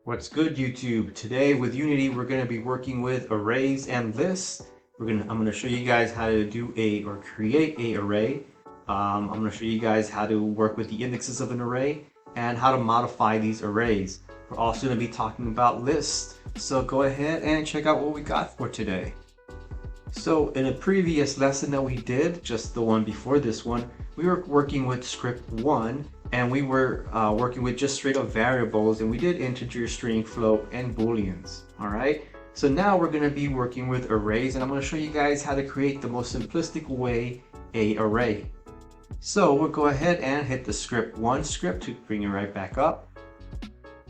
What's good, YouTube? Today with Unity, we're going to be working with arrays and lists. I'm going to show you guys how to do or create a array. I'm going to show you guys how to work with the indexes of an array and how to modify these arrays. We're also going to be talking about lists. So go ahead and check out what we got for today. So in a previous lesson that we did, just the one before this one, we were working with script 1 and we were working with just straight up variables, and we did integer, string, float, and booleans. All right. So now we're going to be working with arrays, and I'm going to show you guys how to create the most simplistic way a array. So we'll go ahead and hit the script 1 script to bring it right back up.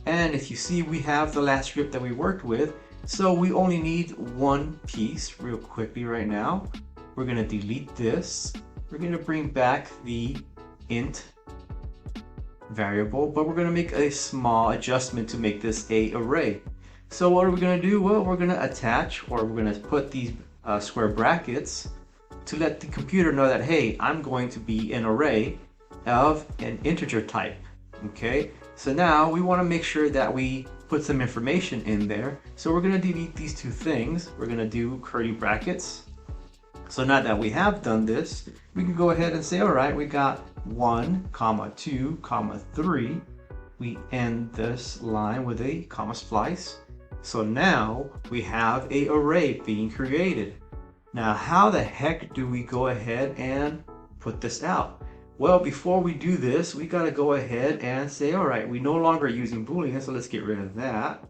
And if you see, we have the last script that we worked with. So we only need one piece real quickly right now. We're going to delete this. We're going to bring back the int variable, but we're going to make a small adjustment to make this a array. So what are we going to do? Well, we're going to attach, or we're going to put these square brackets to let the computer know that, hey, I'm going to be an array of an integer type. Okay, so now we want to make sure that we put some information in there. So we're going to delete these two things. We're going to do curly brackets. So now that we have done this, we can go ahead and say, all right, we got 1, 2, 3. We end this line with a comma splice. So now we have an array being created. Now, how the heck do we go ahead and put this out? Well, before we do this, we got to go ahead and say, all right, we no longer are using Boolean, so let's get rid of that.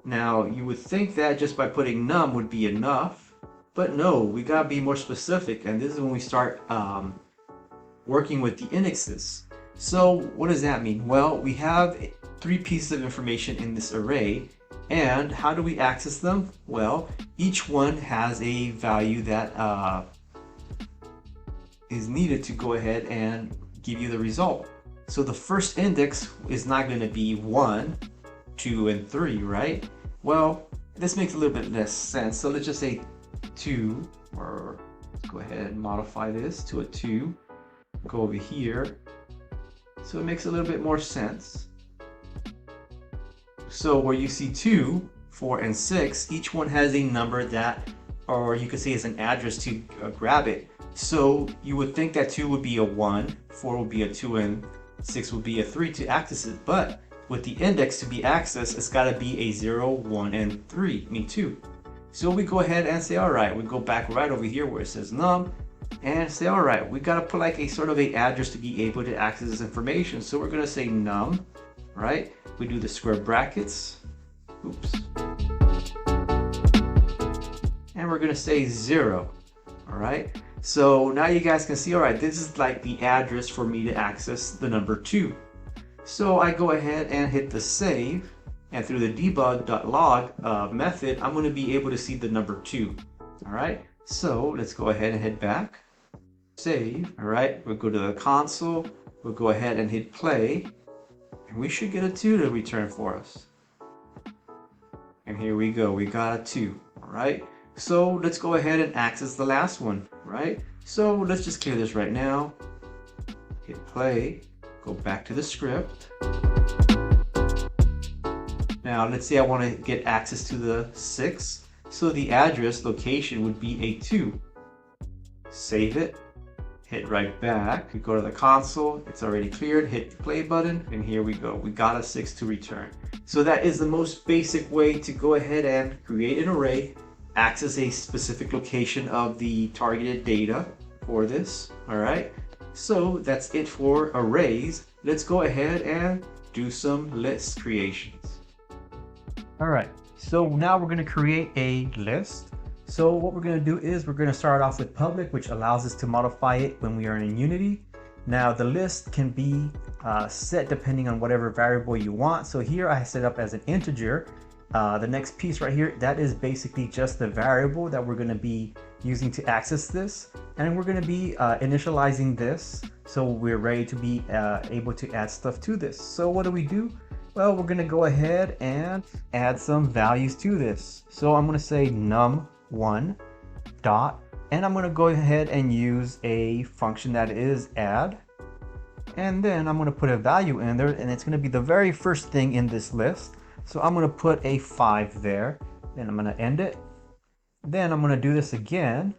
Now, you would think that just by putting num would be enough. But no, we gotta be more specific, and this is when we start working with the indexes. So what does that mean? Well, we have 3 pieces of information in this array, and how do we access them? Well, each one has a value that is needed to go ahead and give you the result. So the first index is not going to be 1, 2, and 3, right? Well, this makes a little bit less sense. So let's just say 2, or let's go ahead and modify this to a 2. Go over here. So it makes a little bit more sense. So where you see 2, 4, and 6, each one has a number that, or you could say is an address to grab it. So you would think that 2 would be a 1, 4 would be a 2, and 6 would be a 3 to access it. But with the index to be accessed, it's got to be a 0, 1, and 3, 2. So we go ahead and say, all right, we go back right over here where it says num, and say, all right, we got to put like a sort of a address to be able to access this information. So we're going to say num, right? We do the square brackets, oops, and we're going to say 0, all right? So now you guys can see, all right, this is like the address for me to access the number 2. So I go ahead and hit the save. And through the debug.log method, I'm going to be able to see the number 2. All right, so let's go ahead and head back, save. All right, we'll go to the console, we'll go ahead and hit play, and we should get a 2 to return for us. And here we go, we got a 2. All right, so let's go ahead and access the last one, right? So let's just clear this right now, hit play, go back to the script. Now let's say I want to get access to the 6, so the address location would be a 2. Save it, hit right back, we go to the console, it's already cleared, hit the play button, and here we go, we got a 6 to return. So that is the most basic way to go ahead and create an array, access a specific location of the targeted data for this. All right, so that's it for arrays. Let's go ahead and do some list creations. All right, so now we're going to create a list. So what we're going to do is we're going to start off with public, which allows us to modify it when we are in Unity. Now the list can be set depending on whatever variable you want. So here I set up as an integer. The next piece right here, that is basically just the variable that we're going to be using to access this. And we're going to be initializing this, so we're ready to be able to add stuff to this. So what do? Well, we're going to go ahead and add some values to this. So I'm going to say num1 dot, and I'm going to go ahead and use a function that is add. And then I'm going to put a value in there, and it's going to be the very first thing in this list. So I'm going to put a 5 there. Then I'm going to end it. Then I'm going to do this again.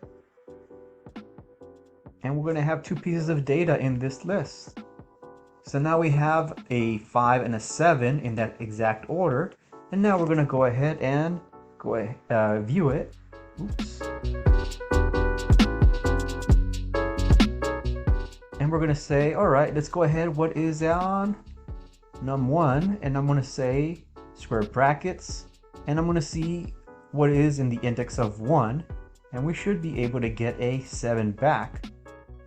And we're going to have 2 pieces of data in this list. So now we have a 5 and a 7 in that exact order. And now we're going to go ahead and view it. Oops. And we're going to say, all right, let's go ahead. What is on num1? And I'm going to say square brackets. And I'm going to see what is in the index of 1. And we should be able to get a 7 back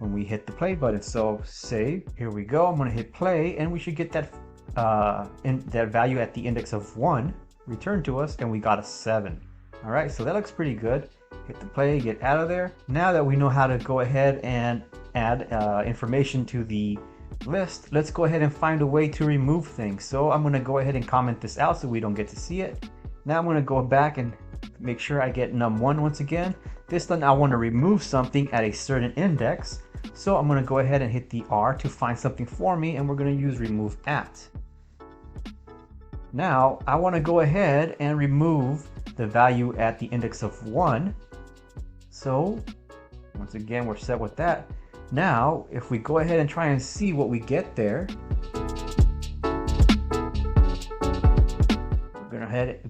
when we hit the play button. So save, here we go. I'm going to hit play and we should get that that value at the index of 1 returned to us, and we got a 7. All right, so that looks pretty good. Hit the play, get out of there. Now that we know how to go ahead and add information to the list, let's go ahead and find a way to remove things. So I'm going to go ahead and comment this out so we don't get to see it. Now I'm going to go back and make sure I get num1 once again. This time I want to remove something at a certain index. So I'm going to go ahead and hit the R to find something for me, and we're going to use remove at. Now I want to go ahead and remove the value at the index of 1. So once again, we're set with that. Now if we go ahead and try and see what we get there,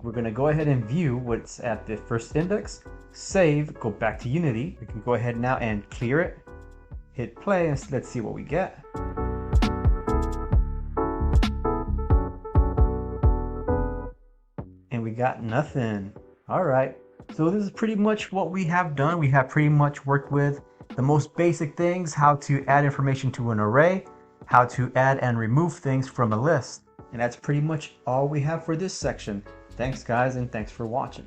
we're going to go ahead and view what's at the first index. Save, go back to Unity. We can go ahead now and clear it. Hit play and let's see what we get. And we got nothing. All right. So this is pretty much what we have done. We have pretty much worked with the most basic things: how to add information to an array, how to add and remove things from a list. And that's pretty much all we have for this section. Thanks guys, and thanks for watching.